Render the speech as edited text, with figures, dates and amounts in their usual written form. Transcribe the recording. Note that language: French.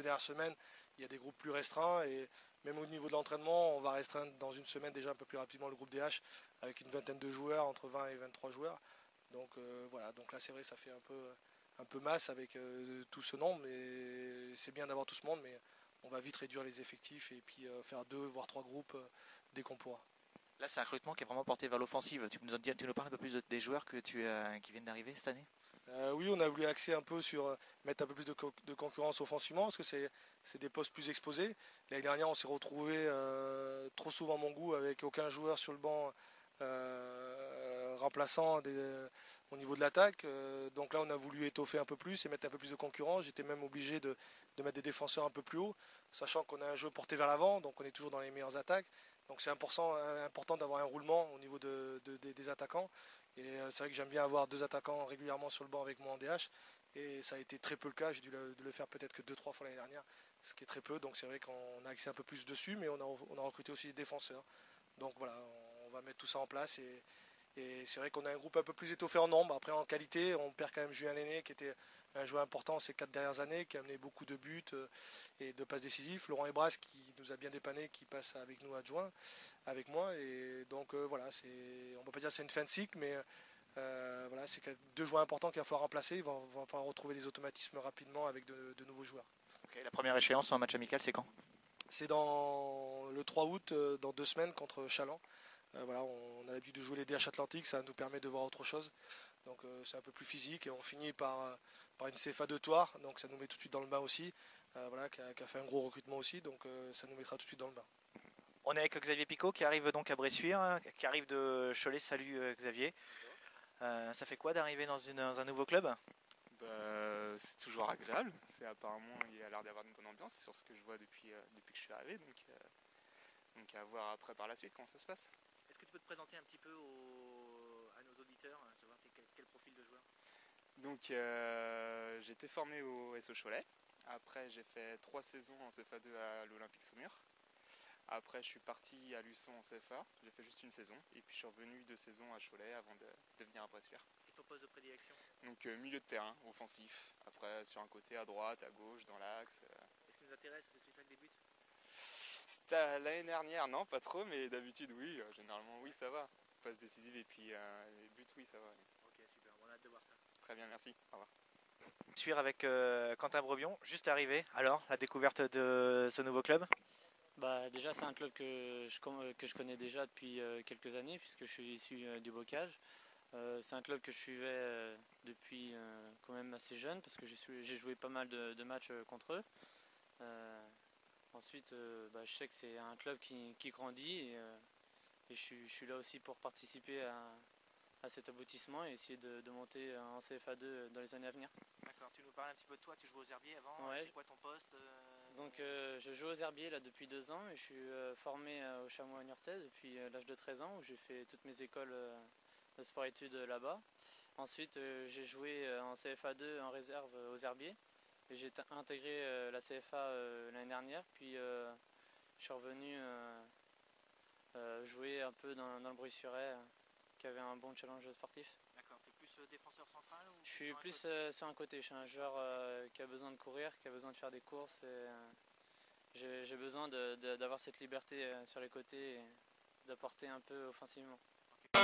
deux dernières semaines, il y a des groupes plus restreints et même au niveau de l'entraînement, on va restreindre dans une semaine déjà un peu plus rapidement le groupe DH avec une vingtaine de joueurs, entre 20 et 23 joueurs. Donc voilà, donc là c'est vrai, ça fait un peu masse avec tout ce nombre, mais c'est bien d'avoir tout ce monde, mais on va vite réduire les effectifs et puis faire 2 voire 3 groupes dès qu'on pourra. Là, c'est un recrutement qui est vraiment porté vers l'offensive. Tu nous parles un peu plus des joueurs qui viennent d'arriver cette année? Oui, on a voulu axer un peu sur mettre un peu plus de concurrence offensivement parce que c'est des postes plus exposés. L'année dernière, on s'est retrouvé trop souvent à mon goût avec aucun joueur sur le banc remplaçant au niveau de l'attaque. Donc là, on a voulu étoffer un peu plus et mettre un peu plus de concurrence. J'étais même obligé de mettre des défenseurs un peu plus haut, sachant qu'on a un jeu porté vers l'avant, donc on est toujours dans les meilleures attaques. Donc c'est important d'avoir un roulement au niveau des attaquants. Et c'est vrai que j'aime bien avoir 2 attaquants régulièrement sur le banc avec moi en DH. Et ça a été très peu le cas. J'ai dû le faire peut-être que 2-3 fois l'année dernière, ce qui est très peu. Donc c'est vrai qu'on a axé un peu plus dessus, mais on a recruté aussi des défenseurs. Donc voilà, on va mettre tout ça en place. Et c'est vrai qu'on a un groupe un peu plus étoffé en nombre. Après, en qualité, on perd quand même Julien Lenné, qui était un joueur important ces 4 dernières années, qui a amené beaucoup de buts et de passes décisives. Laurent Ebras, qui nous a bien dépanné, qui passe avec nous adjoint, avec moi. Et donc voilà, on ne peut pas dire que c'est une fin de cycle, mais voilà, c'est 2 joueurs importants qu'il va falloir remplacer. Il va falloir retrouver des automatismes rapidement avec de nouveaux joueurs. Okay, la première échéance en match amical, c'est quand? C'est dans le 3 août, dans 2 semaines, contre Chaland. Voilà, on a l'habitude de jouer les DH Atlantiques, ça nous permet de voir autre chose. Donc c'est un peu plus physique et on finit par une CFA de Thouars, donc ça nous met tout de suite dans le bain aussi. Voilà, qui a fait un gros recrutement aussi, donc ça nous mettra tout de suite dans le bain. On est avec Xavier Picot qui arrive donc à Bressuire, qui arrive de Cholet. Salut Xavier. Ça fait quoi d'arriver dans un nouveau club? C'est toujours agréable. Apparemment, il y a l'air d'avoir une bonne ambiance sur ce que je vois depuis que je suis arrivé. Donc à voir après par la suite comment ça se passe. Est-ce que tu peux te présenter un petit peu à nos auditeurs, savoir quel profil de joueur? Donc j'ai été formé au SO Cholet. Après j'ai fait 3 saisons en CFA2 à l'Olympique Saumur. Après je suis parti à Luçon en CFA. J'ai fait juste une saison. Et puis je suis revenu 2 saisons à Cholet avant de venir à Bressuire. Et ton poste de prédilection? Donc milieu de terrain, offensif. Après sur un côté, à droite, à gauche, dans l'axe. Est-ce qui nous intéresse, tu claques des buts? C'était l'année dernière, non pas trop, mais d'habitude oui, généralement oui ça va. Passe décisive et puis les buts oui ça va. Ok super, on a hâte de voir ça. Très bien, merci, au revoir. Suivre avec Quentin Brebion, juste arrivé. Alors, la découverte de ce nouveau club? Déjà c'est un club que je connais déjà depuis quelques années puisque je suis issu du bocage. C'est un club que je suivais depuis quand même assez jeune parce que j'ai joué pas mal de matchs contre eux. Ensuite, je sais que c'est un club qui grandit et je suis là aussi pour participer à cet aboutissement et essayer de monter en CFA2 dans les années à venir. D'accord, tu nous parles un petit peu de toi, tu jouais aux herbiers avant, ouais. C'est quoi ton poste? Donc je joue aux herbiers là depuis 2 ans et je suis formé au Chamois Niortais depuis l'âge de 13 ans où j'ai fait toutes mes écoles de sport-études là-bas. Ensuite j'ai joué en CFA2 en réserve aux herbiers et j'ai intégré la CFA l'année dernière, puis je suis revenu jouer un peu dans le Bressuirais qui avait un bon challenge sportif. D'accord, tu es plus défenseur central ou je suis plus sur un côté, je suis un joueur qui a besoin de courir, qui a besoin de faire des courses et j'ai besoin d'avoir cette liberté sur les côtés et d'apporter un peu offensivement. Okay.